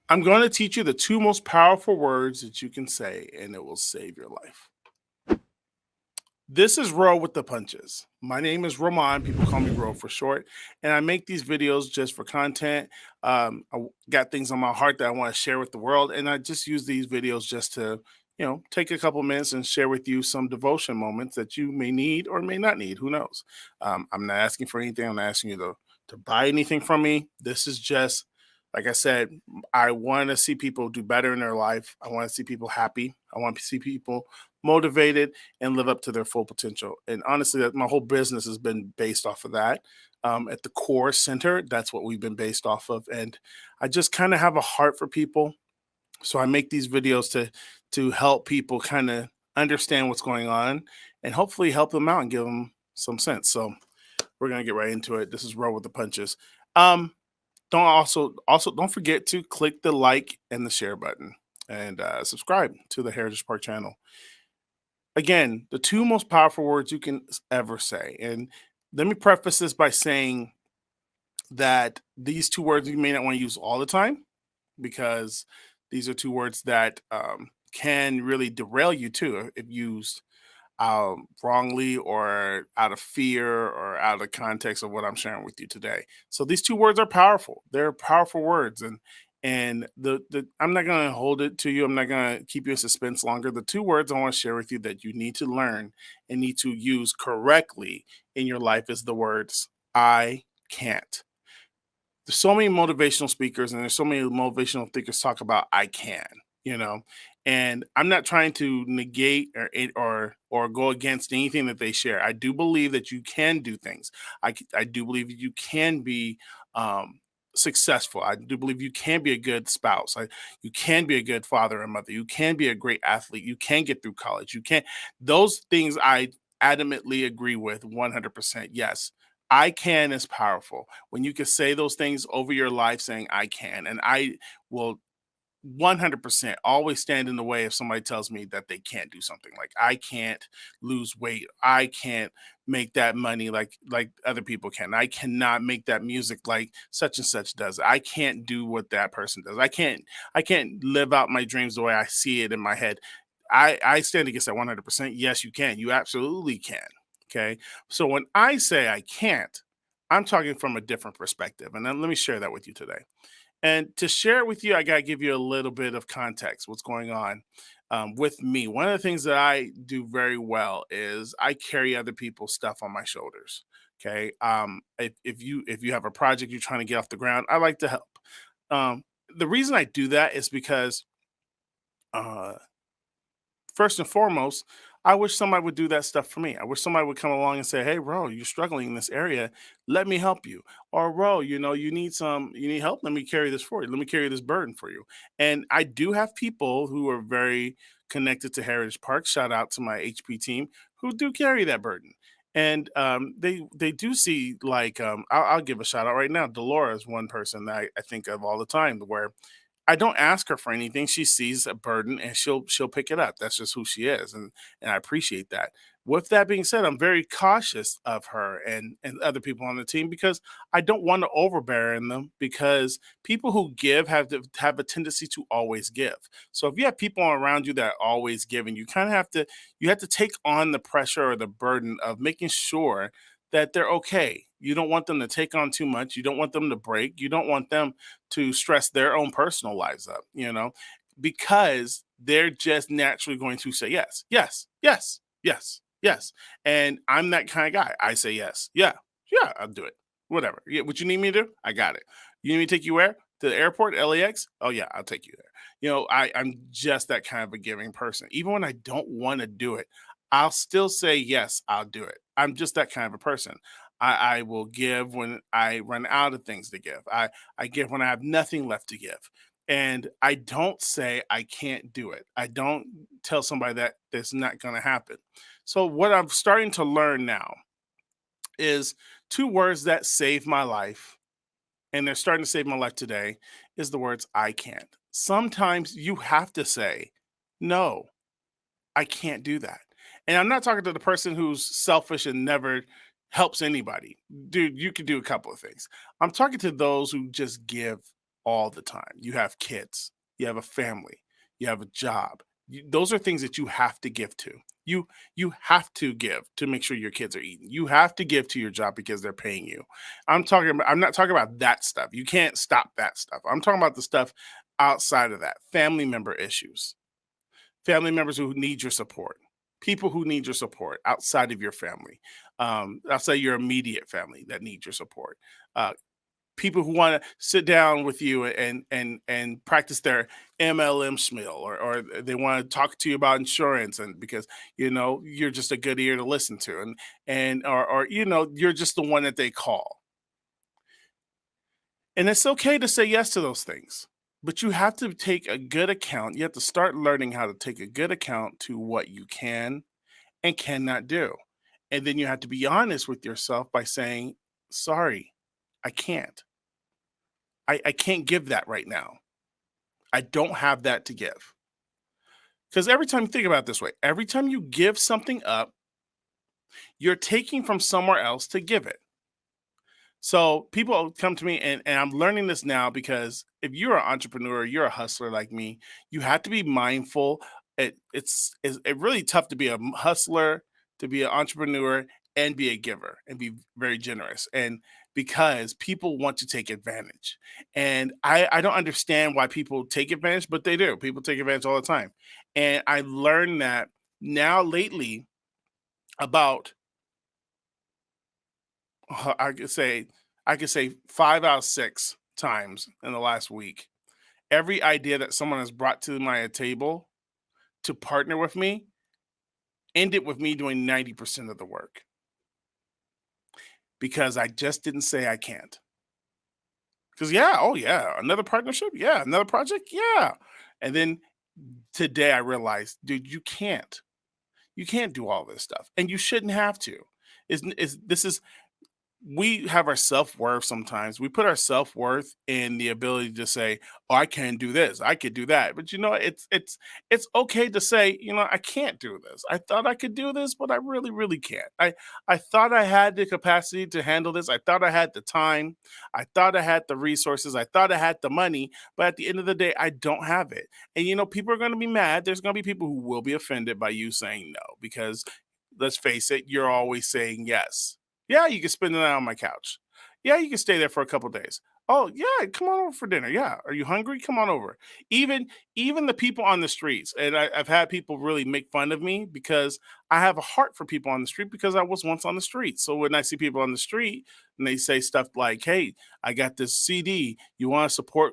I'm going to teach you the two most powerful words that you can say, and it will save your life. This is Roll with the Punches. My name is Roman. People call me Ro for short. And I make these videos just for content. Got things on my heart that I want to share with the world. And I just use these videos just to, take a couple minutes and share with you some devotion moments that you may need or may not need. Who knows? I'm not asking for anything. I'm not asking you to buy anything from me. This is just, like I said, I want to see people do better in their life. I want to see people happy. I want to see people motivated and live up to their full potential. And honestly, that my whole business has been based off of that. At the core center, that's what we've been based off of. And I just kind of have a heart for people, so I make these videos to help people kind of understand what's going on and hopefully help them out and give them some sense. So we're gonna get right into it. This is Roll with the Punches. Um, don't don't forget to click the like and the share button and subscribe to the Heritage Park channel. Again, the two most powerful words you can ever say. And let me preface this by saying that these two words you may not want to use all the time, because these are two words that can really derail you too if used wrongly or out of fear or out of context of what I'm sharing with you today. So these two words are powerful. They're powerful words, and the I'm not going to hold it to you. I'm not going to keep you in suspense longer. The two words I want to share with you that you need to learn and need to use correctly in your life is the words I can't. There's so many motivational speakers and there's so many motivational thinkers talk about I can, you know, and I'm not trying to negate or go against anything that they share. I do believe that you can do things. I do believe you can be um, successful. I do believe you can be a good spouse. You can be a good father and mother. You can be a great athlete. You can get through college. You can. Those things I adamantly agree with 100%. Yes, I can is powerful. When you can say those things over your life, saying I can, and I will 100% always stand in the way if somebody tells me that they can't do something. Like I can't lose weight, I can't make that money like other people can, I cannot make that music like such and such does, I can't do what that person does, I can't live out my dreams the way I see it in my head. I stand against that 100%. Yes, you can, you absolutely can. Okay, so when I say I can't, I'm talking from a different perspective, and then let me share that with you today. And to share it with you, I got to give you a little bit of context, what's going on with me. One of the things that I do very well is I carry other people's stuff on my shoulders. Okay. If you have a project you're trying to get off the ground, I like to help. Um, the reason I do that is because uh, first and foremost, I wish somebody would do that stuff for me. I wish somebody would come along and say, "Hey, bro, you're struggling in this area. Let me help you." Or, "Bro, you need help. Let me carry this for you. Let me carry this burden for you." And I do have people who are very connected to Heritage Park. Shout out to my HP team who do carry that burden. And they do see like I'll give a shout out right now. Delora is one person that I think of all the time, where I don't ask her for anything. She sees a burden and she'll pick it up. That's just who she is, and I appreciate that. With that being said, I'm very cautious of her and other people on the team because I don't want to overbear in them, because people who give have a tendency to always give. So if you have people around you that are always giving, you have to take on the pressure or the burden of making sure that they're okay. You don't want them to take on too much. You don't want them to break. You don't want them to stress their own personal lives up, because they're just naturally going to say yes, yes, yes, yes, yes. And I'm that kind of guy. I say yes. Yeah, yeah, I'll do it. Whatever. Yeah, what you need me to do, I got it. You need me to take you where? To the airport, LAX? Oh yeah, I'll take you there. I'm just that kind of a giving person. Even when I don't want to do it, I'll still say yes, I'll do it. I'm just that kind of a person. I will give when I run out of things to give. I give when I have nothing left to give. And I don't say I can't do it. I don't tell somebody that that's not going to happen. So, what I'm starting to learn now is two words that save my life, and they're starting to save my life today, is the words I can't. Sometimes you have to say, no, I can't do that. And I'm not talking to the person who's selfish and never helps anybody. Dude, you can do a couple of things. I'm talking to those who just give. all the time. You have kids, you have a family, you have a job. Those are things that you have to give to. You have to give to make sure your kids are eating. You have to give to your job because they're paying you. I'm not talking about that stuff. You can't stop that stuff. I'm talking about the stuff outside of that. Family member issues. Family members who need your support. People who need your support outside of your family. Outside your immediate family that need your support. Uh, People who want to sit down with you and practice their MLM schmill, or they want to talk to you about insurance, and because you're just a good ear to listen to, and or you're just the one that they call. And it's okay to say yes to those things, but you have to take a good account. You have to start learning how to take a good account to what you can and cannot do. And then you have to be honest with yourself by saying, sorry, I can't. I can't give that right now. I don't have that to give. Because every time, think about it this way, every time you give something up, you're taking from somewhere else to give it. So people come to me, and I'm learning this now, because if you're an entrepreneur, you're a hustler like me, you have to be mindful. It's really tough to be a hustler, to be an entrepreneur, and be a giver and be very generous. And because people want to take advantage. And I don't understand why people take advantage, but they do. People take advantage all the time. And I learned that now lately about I could say I could say 5 out of 6 times in the last week. Every idea that someone has brought to my table to partner with me ended with me doing 90% of the work, because I just didn't say I can't. Because yeah, oh yeah, another partnership, yeah, another project, yeah. And then today I realized, dude, you can't. You can't do all this stuff, and you shouldn't have to. Is this is We have our self-worth sometimes. We put our self-worth in the ability to say, "Oh, I can do this. I could do that." But it's okay to say, "I can't do this. I thought I could do this, but I really, really can't. I thought I had the capacity to handle this. I thought I had the time. I thought I had the resources. I thought I had the money, but at the end of the day, I don't have it." And people are going to be mad. There's going to be people who will be offended by you saying no, because let's face it, you're always saying yes. Yeah, you can spend the night on my couch. Yeah, you can stay there for a couple days. Oh, yeah, come on over for dinner. Yeah, are you hungry? Come on over. Even even the people on the streets, and I've had people really make fun of me because I have a heart for people on the street, because I was once on the street. So when I see people on the street and they say stuff like, "Hey, I got this CD. You want to support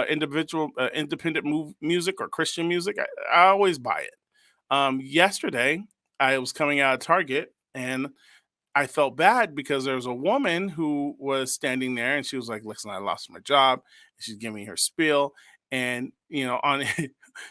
independent music or Christian music?" I always buy it. Yesterday, I was coming out of Target, and I felt bad because there was a woman who was standing there, and she was like, "Listen, I lost my job." She's giving me her spiel, and on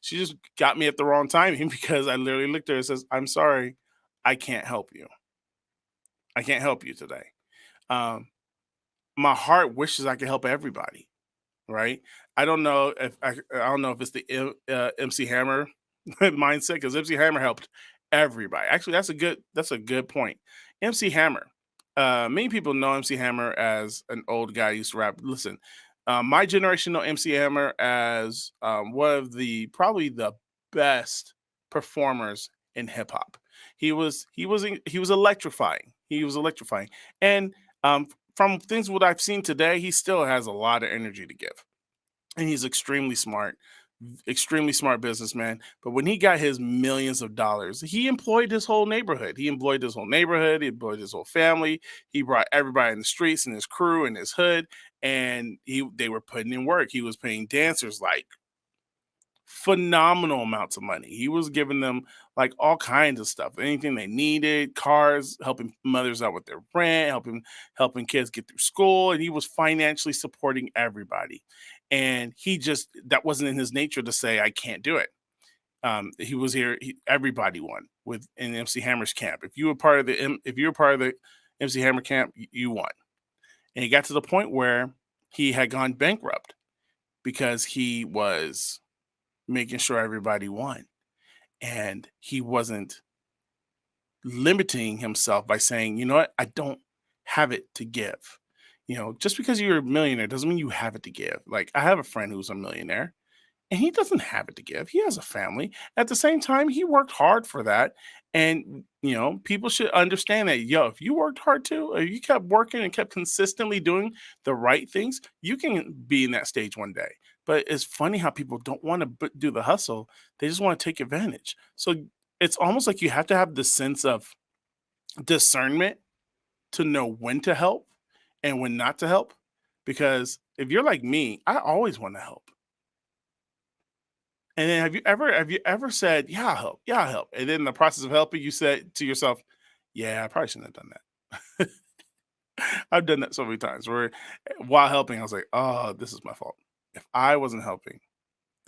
she just got me at the wrong timing because I literally looked at her and says, "I'm sorry, I can't help you. I can't help you today." Um, my heart wishes I could help everybody, right? I don't know if it's the MC Hammer mindset, because MC Hammer helped everybody. Actually, that's a good point. MC Hammer. Many people know MC Hammer as an old guy who used to rap. Listen, my generation know MC Hammer as one of the probably the best performers in hip hop. He was electrifying. He was electrifying, and from things what I've seen today, he still has a lot of energy to give, and he's extremely smart businessman. But when he got his millions of dollars, he employed his whole neighborhood. He employed his whole neighborhood. He employed his whole family. He brought everybody in the streets and his crew and his hood, and they were putting in work. He was paying dancers like phenomenal amounts of money. He was giving them like all kinds of stuff, anything they needed, cars, helping mothers out with their rent, helping kids get through school, and he was financially supporting everybody. And he just that wasn't in his nature to say I can't do it. He was here. Everybody won with in MC Hammer's camp. If you were part of the MC Hammer camp, you won. And he got to the point where he had gone bankrupt because he was making sure everybody won. And he wasn't limiting himself by saying, you know what, I don't have it to give. Just because you're a millionaire doesn't mean you have it to give. Like, I have a friend who's a millionaire and he doesn't have it to give. He has a family. At the same time, he worked hard for that. And, people should understand that, yo, if you worked hard too, if you kept working and kept consistently doing the right things, you can be in that stage one day. But it's funny how people don't want to do the hustle. They just want to take advantage. So it's almost like you have to have the sense of discernment to know when to help and when not to help. Because if you're like me, I always want to help. And then have you ever said, "Yeah, I'll help. Yeah, I'll help." And then in the process of helping, you said to yourself, "Yeah, I probably shouldn't have done that." I've done that so many times where while helping, I was like, "Oh, this is my fault. If I wasn't helping,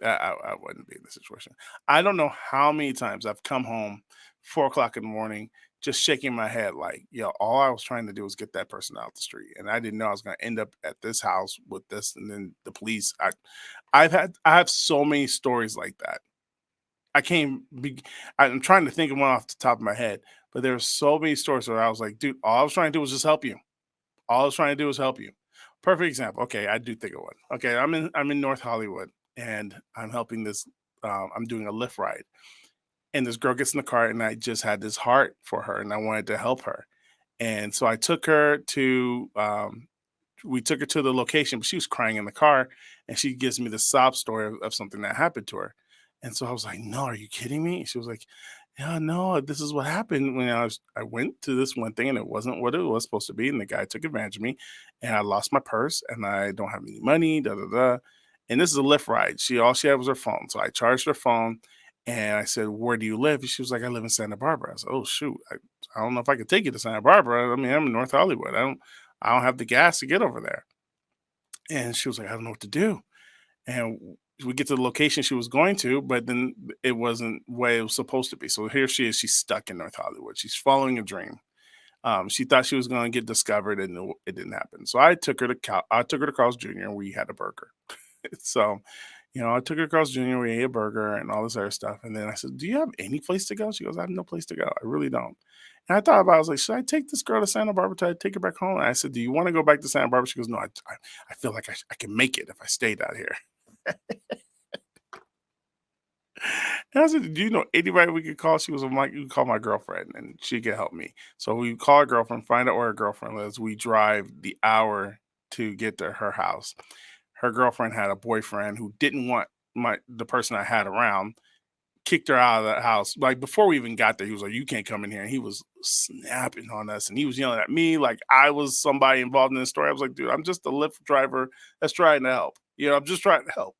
I wouldn't be in this situation." I don't know how many times I've come home 4 o'clock in the morning just shaking my head like, yo, all I was trying to do was get that person out the street. And I didn't know I was gonna end up at this house with this and then the police. I have so many stories like that. I can't be I'm trying to think of one off the top of my head, but there are so many stories where I was like, dude, all I was trying to do was just help you. All I was trying to do was help you. Perfect example. Okay, I do think of one. Okay, I'm in North Hollywood and I'm helping this. I'm doing a Lyft ride, and this girl gets in the car, and I just had this heart for her, and I wanted to help her, and so I took her to. We took her to the location, but she was crying in the car, and she gives me the sob story of something that happened to her, and so I was like, "No, are you kidding me?" She was like, "Yeah, no, this is what happened when I went to this one thing and it wasn't what it was supposed to be, and the guy took advantage of me, and I lost my purse and I don't have any money, da da da." And this is a Lyft ride. All she had was her phone, so I charged her phone, and I said, "Where do you live?" And she was like, "I live in Santa Barbara." I said, "Oh shoot, I don't know if I could take you to Santa Barbara. I mean, I'm in North Hollywood. I don't have the gas to get over there." And she was like, "I don't know what to do." And we get to the location she was going to, but then it wasn't where it was supposed to be. So here she is. She's stuck in North Hollywood. She's following a dream. She thought she was going to get discovered, and it didn't happen. So I took her to Carl's Jr. and we had a burger. So, I took her to Carl's Jr. We ate a burger and all this other stuff. And then I said, "Do you have any place to go?" She goes, "I have no place to go. I really don't." And I thought about it. I was like, "Should I take this girl to Santa Barbara? Should I take her back home?" And I said, "Do you want to go back to Santa Barbara?" She goes, "No, I feel like I can make it if I stayed out here." And I said, "Do you know anybody we could call?" She was like, "You can call my girlfriend and she can help me." So we call her girlfriend, find out where her girlfriend lives. We drive the hour to get to her house. Her girlfriend had a boyfriend who didn't want the person I had around, kicked her out of the house. Like before we even got there, he was like, "You can't come in here." And he was snapping on us and he was yelling at me like I was somebody involved in this story. I was like, "Dude, I'm just a Lyft driver that's trying to help. I'm just trying to help."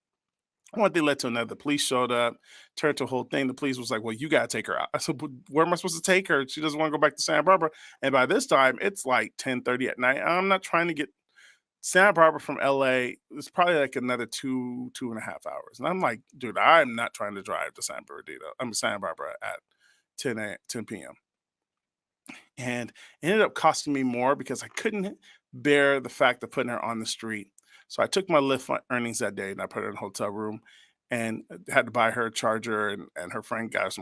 One thing led to another. The police showed up, turned to a whole thing. The police was like, "Well, you gotta take her out." I said, "But where am I supposed to take her? She doesn't want to go back to Santa Barbara." And by this time, it's like 10:30 at night. I'm not trying to get Santa Barbara from LA. It's probably like another 2.5 hours. And I'm like, dude, I'm not trying to drive to Santa Barbara at 10 p.m. And it ended up costing me more because I couldn't bear the fact of putting her on the street. So I took my earnings that day and I put her in a hotel room and had to buy her a charger, and her friend got her some